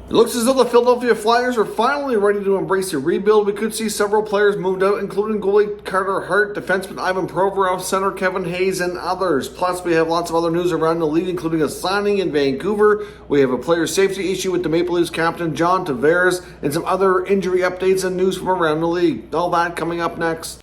It looks as though the Philadelphia Flyers are finally ready to embrace a rebuild. We could see several players moved out, including goalie Carter Hart, defenseman Ivan Provorov, center Kevin Hayes, and others. Plus, we have lots of other news around the league, including a signing in Vancouver. We have a player safety issue with the Maple Leafs captain John Tavares, and some other injury updates and news from around the league. All that coming up next.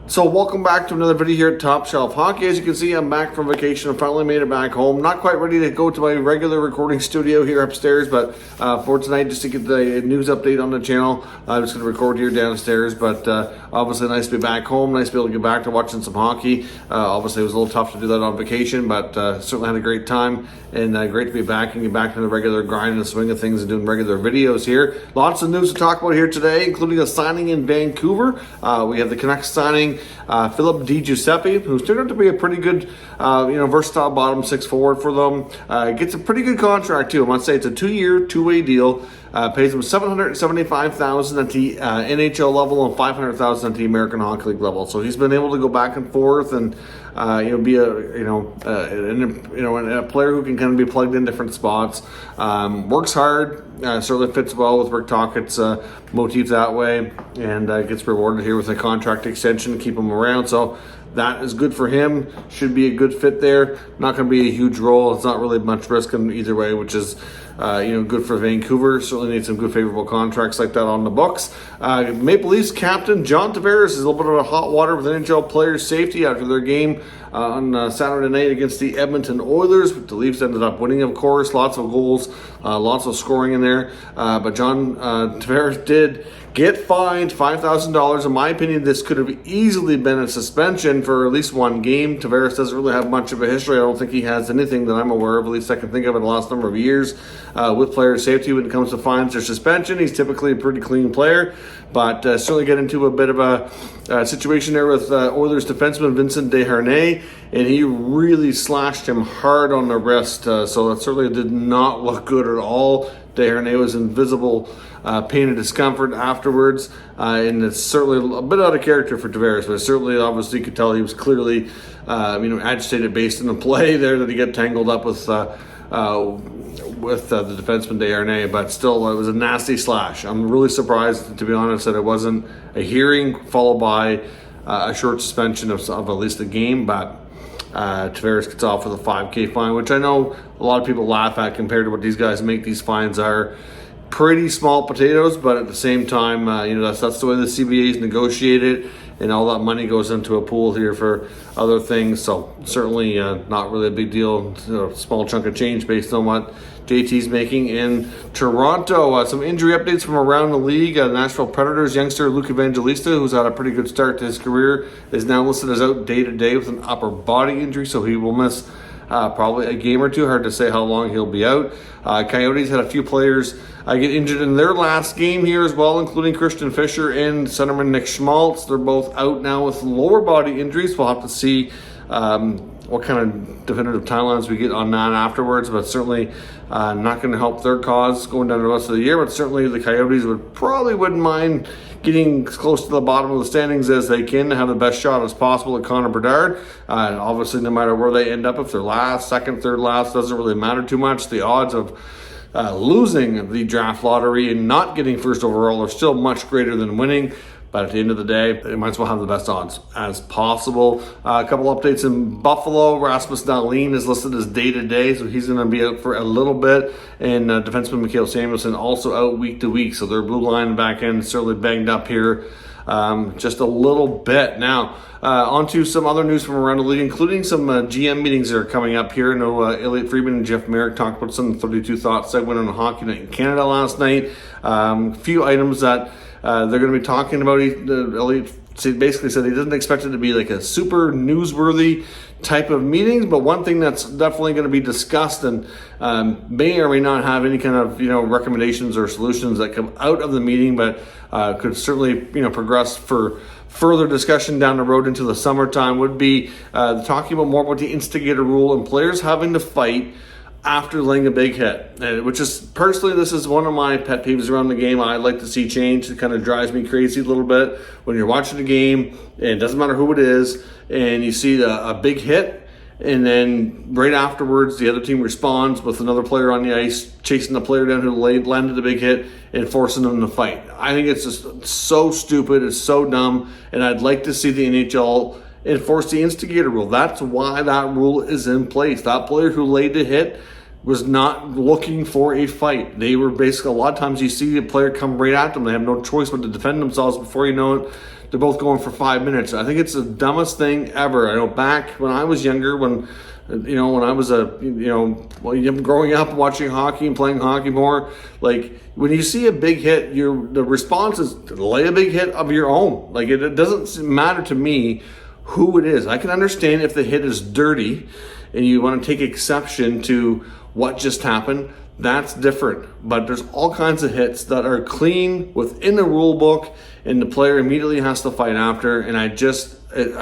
So welcome back to another video here at Top Shelf Hockey. As you can see, I'm back from vacation. I finally made it back home. Not quite ready to go to my regular recording studio here upstairs, but for tonight, just to get the news update on the channel, I'm just going to record here downstairs. But obviously, nice to be back home. Nice to be able to get back to watching some hockey. Obviously, it was a little tough to do that on vacation, but certainly had a great time. And great to be back and get back to the regular grind and the swing of things and doing regular videos here. Lots of news to talk about here today, including a signing in Vancouver. We have the Canucks signing Philip Di Giuseppe, who's turned out to be a pretty good, versatile bottom six forward for them. Gets a pretty good contract too. I must say it's a 2-year, two-way deal. Pays him $775,000 at the NHL level and $500,000 at the American Hockey League level. So he's been able to go back and forth and be a player who can kind of be plugged in different spots. Works hard. Certainly fits well with Rick Tockett's motif that way, and gets rewarded here with a contract extension to keep him around. So that is good for him. Should be a good fit there. Not going to be a huge role. It's not really much risk in either way, which is good for Vancouver. Certainly need some good favorable contracts like that on the books. Maple Leafs captain John Tavares is a little bit of a hot water with NHL players' safety after their game on Saturday night against the Edmonton Oilers. The Leafs ended up winning, of course. Lots of goals, lots of scoring in there. But John Tavares did get fined $5,000. In my opinion, this could have easily been a suspension for at least one game. Tavares doesn't really have much of a history. I don't think he has anything that I'm aware of, at least I can think of in the last number of years, with player safety when it comes to fines or suspension. He's typically a pretty clean player, but certainly get into a bit of a situation there with Oilers defenseman Vincent Desharnais, and he really slashed him hard on the wrist, so that certainly did not look good at all. Desharnais was in visible pain and discomfort afterwards, and it's certainly a bit out of character for Tavares, but certainly obviously you could tell he was clearly agitated based on the play there that he got tangled up with the defenseman Desharnais, but still it was a nasty slash. I'm really surprised, to be honest, that it wasn't a hearing followed by a short suspension of at least a game, but Tavares gets off with a $5,000 fine, which I know a lot of people laugh at compared to what these guys make. These fines are pretty small potatoes, but at the same time, that's the way the CBA's negotiated, and all that money goes into a pool here for other things. So certainly not really a big deal. A small chunk of change based on what JT's making in Toronto. Some injury updates from around the league. Nashville Predators youngster Luke Evangelista, who's had a pretty good start to his career, is now listed as out day-to-day with an upper body injury, so he will miss probably a game or two. Hard to say how long he'll be out. Coyotes had a few players get injured in their last game here as well, including Christian Fischer and centerman Nick Schmaltz. They're both out now with lower body injuries. We'll have to see what kind of definitive timelines we get on that afterwards, but certainly not going to help their cause going down the rest of the year. But certainly the Coyotes wouldn't mind getting as close to the bottom of the standings as they can to have the best shot as possible at Connor Bedard. Obviously, no matter where they end up, if they're last, second, third last, doesn't really matter too much. The odds of losing the draft lottery and not getting first overall are still much greater than winning. But at the end of the day, they might as well have the best odds as possible. A couple updates in Buffalo. Rasmus Dahlin is listed as day-to-day, so he's going to be out for a little bit. And defenseman Mikael Samuelsson also out week to week. So their blue line back end is certainly banged up here just a little bit. Now, on to some other news from around the league, including some GM meetings that are coming up here. I know Elliot Friedman and Jeff Merrick talked about some 32 Thoughts segment on Hockey Night in Canada last night. A few items that they're going to be talking about. Elliot basically said he doesn't expect it to be like a super newsworthy type of meetings, but one thing that's definitely going to be discussed and may or may not have any kind of recommendations or solutions that come out of the meeting, but could certainly progress for further discussion down the road into the summertime, would be talking about more about the Instigator rule and players having to fight after laying a big hit, which is personally, this is one of my pet peeves around the game. I like to see change. It kind of drives me crazy a little bit when you're watching a game and it doesn't matter who it is, and you see a big hit and then right afterwards, the other team responds with another player on the ice, chasing the player down who landed the big hit and forcing them to fight. I think it's just so stupid. It's so dumb. And I'd like to see the NHL enforce the instigator rule. That's why that rule is in place. That player who laid the hit was not looking for a fight. They were basically, a lot of times you see a player come right at them. They have no choice but to defend themselves. Before you know it, they're both going for 5 minutes. I think it's the dumbest thing ever. I know back when I was younger, when I was growing up watching hockey and playing hockey more, like when you see a big hit, the response is to lay a big hit of your own. Like it doesn't matter to me who it is. I can understand if the hit is dirty and you want to take exception to what just happened. That's different. But there's all kinds of hits that are clean within the rule book, and the player immediately has to fight after. And I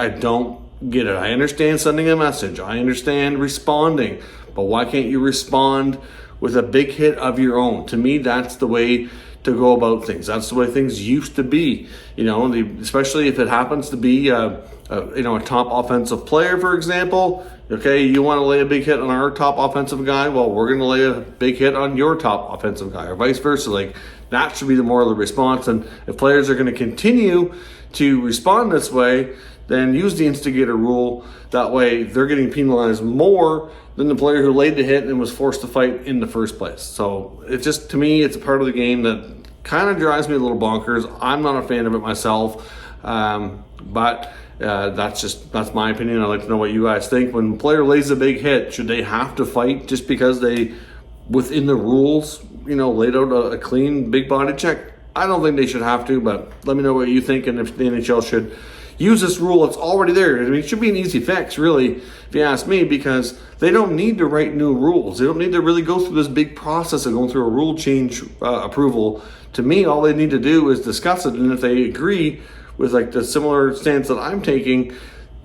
don't get it. I understand sending a message. I understand responding. But why can't you respond with a big hit of your own? To me, that's the way to go about things. That's the way things used to be. Especially if it happens to be a top offensive player, for example. Okay, you want to lay a big hit on our top offensive guy? Well, we're going to lay a big hit on your top offensive guy, or vice versa. Like, that should be the moral of the response. And if players are going to continue to respond this way, then use the instigator rule. That way, they're getting penalized more than the player who laid the hit and was forced to fight in the first place. So it's just, to me, it's a part of the game that kind of drives me a little bonkers. I'm not a fan of it myself, but that's my opinion. I'd like to know what you guys think. When a player lays a big hit, should they have to fight just because they, within the rules, laid out a clean big body check? I don't think they should have to, but let me know what you think, and if the NHL should use this rule. It's already there. I mean, it should be an easy fix, really, if you ask me, because they don't need to write new rules. They don't need to really go through this big process of going through a rule change approval. To me, all they need to do is discuss it, and if they agree with like the similar stance that I'm taking,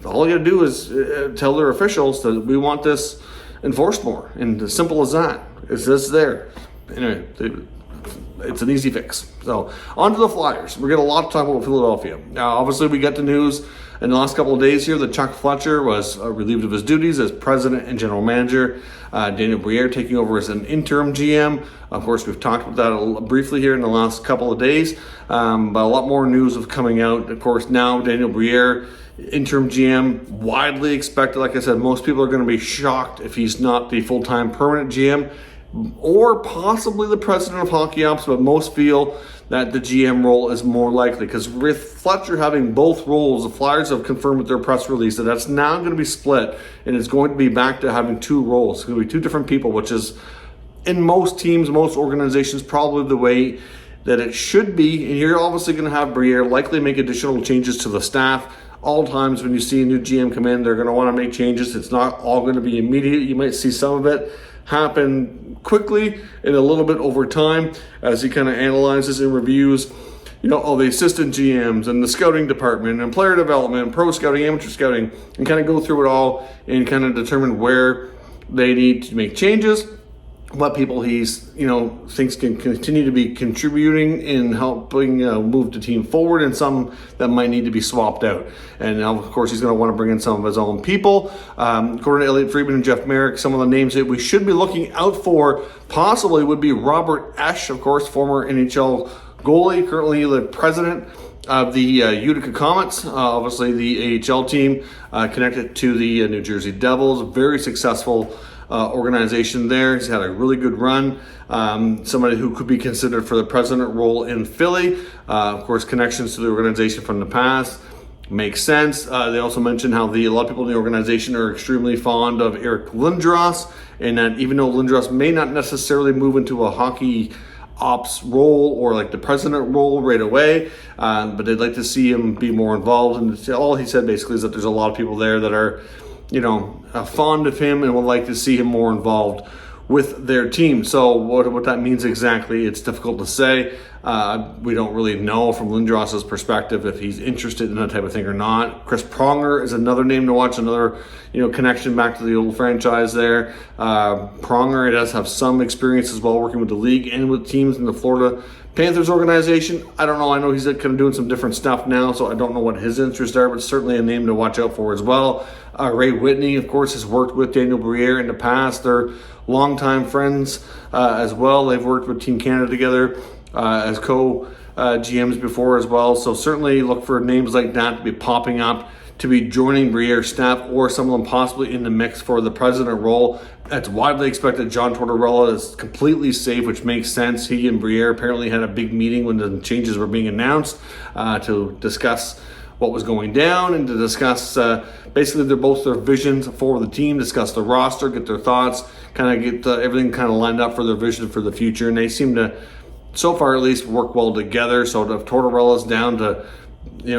all you gotta do is tell their officials that we want this enforced more, and as simple as that. It's just there. Anyway, it's an easy fix. So on to the Flyers. We're getting a lot to talk about with Philadelphia. Now, obviously, we got the news in the last couple of days here that Chuck Fletcher was relieved of his duties as president and general manager. Daniel Briere taking over as an interim GM. Of course, we've talked about that briefly here in the last couple of days, but a lot more news is coming out. Of course, now Daniel Briere, interim GM, widely expected. Like I said, most people are going to be shocked if he's not the full-time permanent GM, or possibly the president of hockey ops, but most feel that the GM role is more likely, because with Fletcher having both roles, the Flyers have confirmed with their press release that that's now going to be split, and it's going to be back to having two roles. It's going to be two different people, which is, in most teams, most organizations, probably the way that it should be. And you're obviously going to have Briere likely make additional changes to the staff. All times when you see a new GM come in, they're going to want to make changes. It's not all going to be immediate. You might see some of it happen quickly and a little bit over time as he kind of analyzes and reviews, all the assistant GMs and the scouting department and player development, pro scouting, amateur scouting, and kind of go through it all and kind of determine where they need to make changes, what people he's, thinks can continue to be contributing in helping move the team forward, and some that might need to be swapped out. And now, of course, he's going to want to bring in some of his own people. According to Elliot Friedman and Jeff Merrick, some of the names that we should be looking out for possibly would be Robert Esch, of course, former NHL goalie, currently the president of the Utica Comets, obviously the AHL team connected to the New Jersey Devils, very successful organization there. He's had a really good run. Somebody who could be considered for the president role in Philly. Of course, connections to the organization from the past makes sense. They also mentioned how a lot of people in the organization are extremely fond of Eric Lindros, and that even though Lindros may not necessarily move into a hockey ops role or like the president role right away, but they'd like to see him be more involved. And all he said basically is that there's a lot of people there that are fond of him and would like to see him more involved with their team. So what that means exactly, it's difficult to say. We don't really know from Lindros's perspective if he's interested in that type of thing or not. Chris Pronger is another name to watch, another connection back to the old franchise there. Pronger does have some experience as well working with the league and with teams in the Florida Panthers organization. I don't know. I know he's kind of doing some different stuff now, so I don't know what his interests are, but certainly a name to watch out for as well. Ray Whitney, of course, has worked with Daniel Briere in the past. They're longtime friends as well. They've worked with Team Canada together as co-GMs before as well. So certainly look for names like that to be popping up, to be joining Briere's staff, or some of them possibly in the mix for the president role. It's widely expected John Tortorella is completely safe, which makes sense. He and Briere apparently had a big meeting when the changes were being announced to discuss what was going down and to discuss basically their visions for the team, discuss the roster, get their thoughts, kind of get everything kind of lined up for their vision for the future. And they seem to, so far at least, work well together. So if Tortorella's down to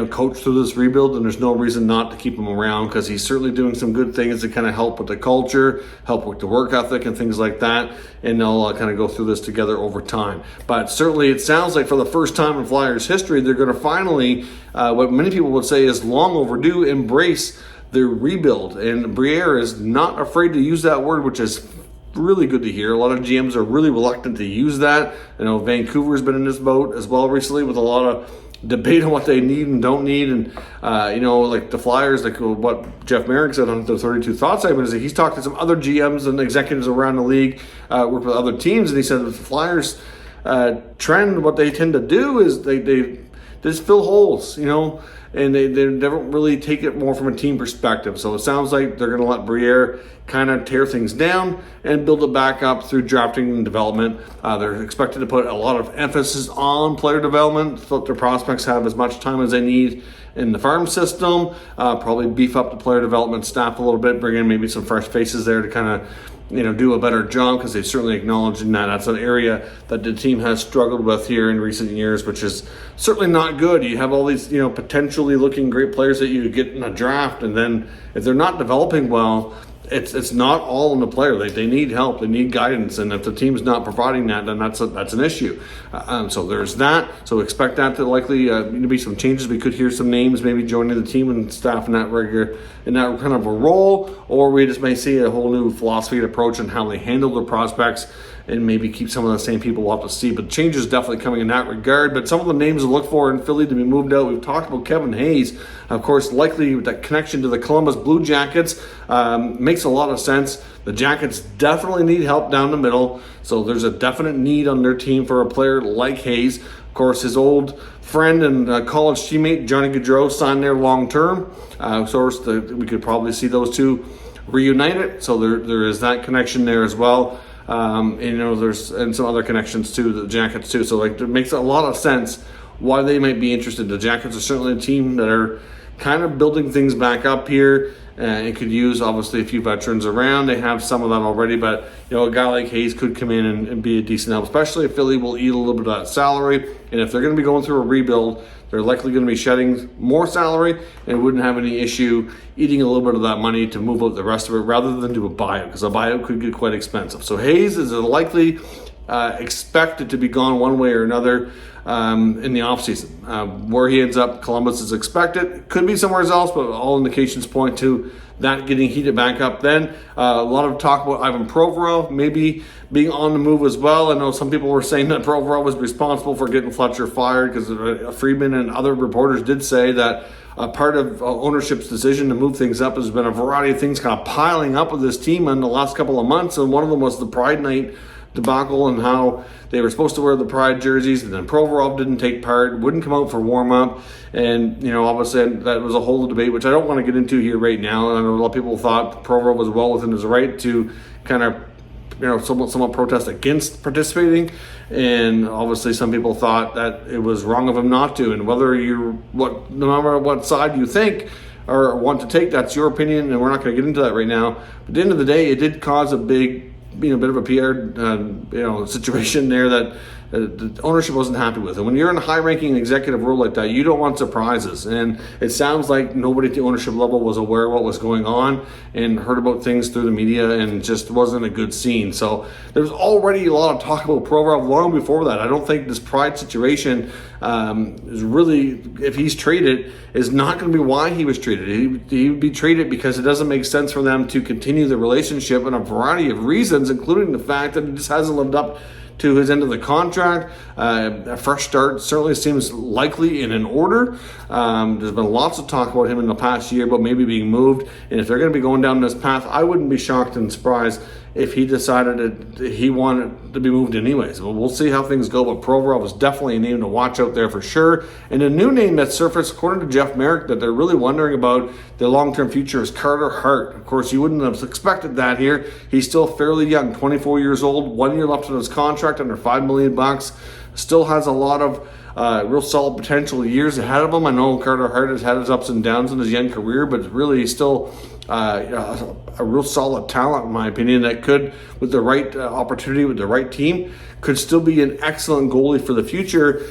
coach through this rebuild, and there's no reason not to keep him around, because he's certainly doing some good things to kind of help with the culture, help with the work ethic and things like that, and they'll kind of go through this together over time. But certainly it sounds like for the first time in Flyers history, they're going to finally, what many people would say is long overdue, embrace their rebuild. And Briere is not afraid to use that word, which is really good to hear. A lot of GMs are really reluctant to use that. Vancouver's been in this boat as well recently with a lot of debate on what they need and don't need. And, like the Flyers, like what Jeff Merrick said on the 32 Thoughts segment, is that he's talked to some other GMs and executives around the league, work with other teams, and he said the Flyers trend, what they tend to do is they just fill holes, and they don't really take it more from a team perspective. So it sounds like they're going to let Briere kind of tear things down and build it back up through drafting and development. They're expected to put a lot of emphasis on player development, so that their prospects have as much time as they need in the farm system. Probably beef up the player development staff a little bit, bring in maybe some fresh faces there to kind of do a better job, because they've certainly acknowledged that's an area that the team has struggled with here in recent years, which is certainly not good. You have all these, potentially looking great players that you get in a draft, and then if they're not developing well, it's not all on the player. They need help, they need guidance, and if the team's not providing that, then that's an issue. So there's that. So expect that to likely be some changes. We could hear some names maybe joining the team and staff in that kind of a role, or we just may see a whole new philosophy and approach on how they handle their prospects, and maybe keep some of the same people. We'll have to see. But changes definitely coming in that regard. But some of the names to look for in Philly to be moved out, we've talked about Kevin Hayes, of course, likely with that connection to the Columbus Blue Jackets. Makes a lot of sense. The Jackets definitely need help down the middle, so there's a definite need on their team for a player like Hayes. Of course, his old friend and college teammate Johnny Gaudreau signed there long term. We could probably see those two reunited. So there is that connection there as well. There's some other connections to the Jackets too. So it makes a lot of sense why they might be interested. The Jackets are certainly a team that are kind of building things back up here. It could use obviously a few veterans around. They have some of that already, but a guy like Hayes could come in and be a decent help, especially if Philly will eat a little bit of that salary. And if they're going to be going through a rebuild, they're likely going to be shedding more salary and wouldn't have any issue eating a little bit of that money to move out the rest of it, rather than do a buyout, because a buyout could get quite expensive. So Hayes is likely expected to be gone one way or another in the offseason. Where he ends up, Columbus is expected. Could be somewhere else, but all indications point to that getting heated back up then. A lot of talk about Ivan Provorov maybe being on the move as well. I know some people were saying that Provorov was responsible for getting Fletcher fired, because Friedman and other reporters did say that a part of ownership's decision to move things up has been a variety of things kind of piling up with this team in the last couple of months, and one of them was the Pride Night debacle and how they were supposed to wear the Pride jerseys, and then Provorov didn't take part, wouldn't come out for warm-up, and obviously that was a whole debate, which I don't want to get into here right now. I know a lot of people thought Provorov was well within his right to kind of somewhat protest against participating, and obviously some people thought that it was wrong of him not to. And no matter what side you think or want to take, that's your opinion, and we're not going to get into that right now. But at the end of the day, it did cause a bit of a PR situation there that the ownership wasn't happy with. And when you're in a high-ranking executive role like that, you don't want surprises. And it sounds like nobody at the ownership level was aware of what was going on and heard about things through the media, and just wasn't a good scene. So there's already a lot of talk about Provorov long before that. I don't think this Pride situation is really, if he's traded, is not going to be why he was traded. He would be traded because it doesn't make sense for them to continue the relationship in a variety of reasons, including the fact that he just hasn't lived up to his end of the contract. A fresh start certainly seems likely and in order. There's been lots of talk about him in the past year about maybe being moved, and if they're going to be going down this path, I wouldn't be shocked and surprised if he decided that he wanted to be moved anyways. Well, we'll see how things go, but Provorov is definitely a name to watch out there for sure. And a new name that surfaced, according to Jeff Merrick, that they're really wondering about the long-term future is Carter Hart. Of course, you wouldn't have expected that here. He's still fairly young, 24 years old, 1 year left on his contract, under $5 million. Still has a lot of real solid potential years ahead of him. I know Carter Hart has had his ups and downs in his young career, but really he's still a real solid talent, in my opinion, that could, with the right opportunity, with the right team, could still be an excellent goalie for the future.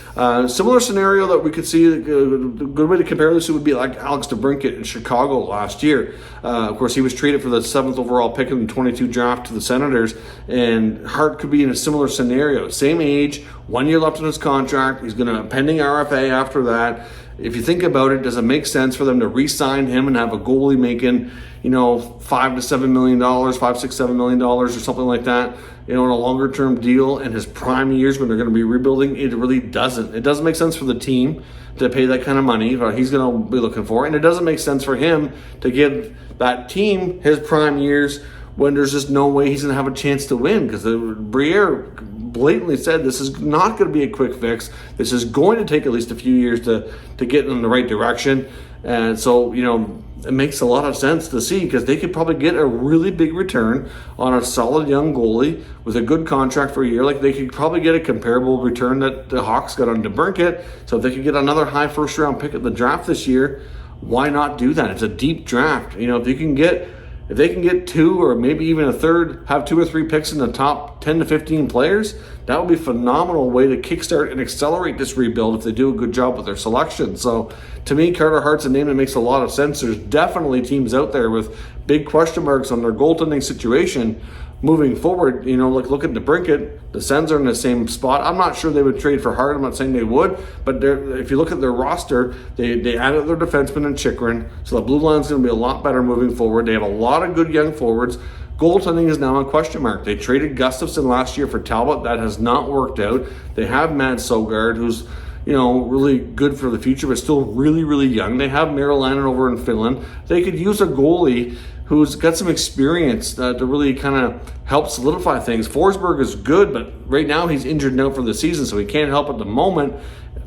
Similar scenario that we could see, a good way to compare this would be like Alex DeBrincat in Chicago last year. Of course, he was traded for the 7th overall pick in the 22 draft to the Senators, and Hart could be in a similar scenario. Same age, 1 year left on his contract. He's going to pending RFA after that. If you think about it, does it make sense for them to re-sign him and have a goalie making, $5 to $7 million, $5, $6, $7 million or something like that, in a longer term deal in his prime years when they're going to be rebuilding? It really doesn't. It doesn't make sense for the team to pay that kind of money he's going to be looking for, and it doesn't make sense for him to give that team his prime years when there's just no way he's going to have a chance to win, because Briere blatantly said this is not going to be a quick fix. This is going to take at least a few years to get in the right direction. And so, it makes a lot of sense to see, because they could probably get a really big return on a solid young goalie with a good contract for a year. Like, they could probably get a comparable return that the Hawks got on DeBrincat. So if they could get another high first round pick at the draft this year, why not do that? It's a deep draft. If they can get two or maybe even a third, have 2 or 3 picks in the top 10 to 15 players, that would be a phenomenal way to kickstart and accelerate this rebuild if they do a good job with their selection. So to me, Carter Hart's a name that makes a lot of sense. There's definitely teams out there with big question marks on their goaltending situation moving forward. Like look at DeBrincat. The Sens are in the same spot. I'm not sure they would trade for Hart. I'm not saying they would, but if you look at their roster, they added their defenseman in Chychrun, so the blue line's going to be a lot better moving forward. They have a lot of good young forwards. Goaltending is now a question mark. They traded Gustafsson last year for Talbot. That has not worked out. They have Mads Søgaard, who's really good for the future, but still really, really young. They have Muriel over in Finland. They could use a goalie who's got some experience to really kind of help solidify things. Forsberg is good, but right now he's injured now for the season, so he can't help at the moment.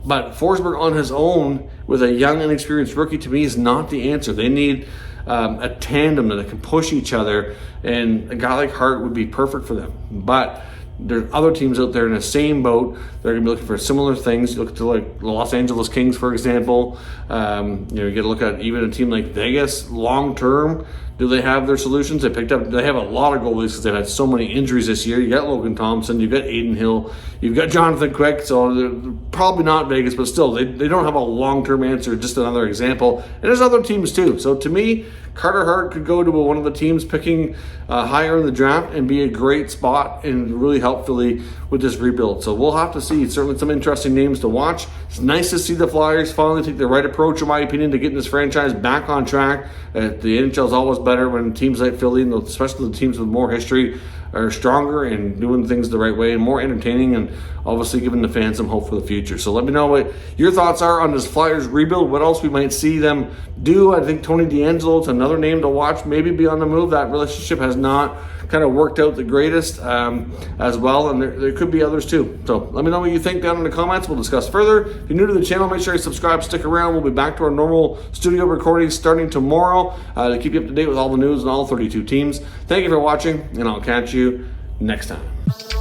But Forsberg on his own with a young, inexperienced rookie, to me, is not the answer. They need a tandem that can push each other, and a guy like Hart would be perfect for them. But there's other teams out there in the same boat. They're going to be looking for similar things. You look to like the Los Angeles Kings, for example. You get to look at even a team like Vegas long term. Do they have their solutions? They have a lot of goalies because they've had so many injuries this year. You got Logan Thompson, you've got Aiden Hill, you've got Jonathan Quick. So they're probably not Vegas, but still, they don't have a long-term answer. Just another example. And there's other teams too. So to me, Carter Hart could go to one of the teams picking higher in the draft and be a great spot and really help Philly with this rebuild. So we'll have to see. It's certainly some interesting names to watch. It's nice to see the Flyers finally take the right approach, in my opinion, to getting this franchise back on track. The NHL is always better when teams like Philly, and especially the teams with more history, are stronger and doing things the right way and more entertaining, and obviously giving the fans some hope for the future. So let me know what your thoughts are on this Flyers rebuild, what else we might see them do. I think Tony DeAngelo is another name to watch, maybe be on the move. That relationship has not kind of worked out the greatest as well, and there could be others too. So let me know what you think down in the comments. We'll discuss further. If you're new to the channel, make sure you subscribe, stick around. We'll be back to our normal studio recordings starting tomorrow to keep you up to date with all the news and all 32 teams. Thank you for watching, and I'll catch you next time.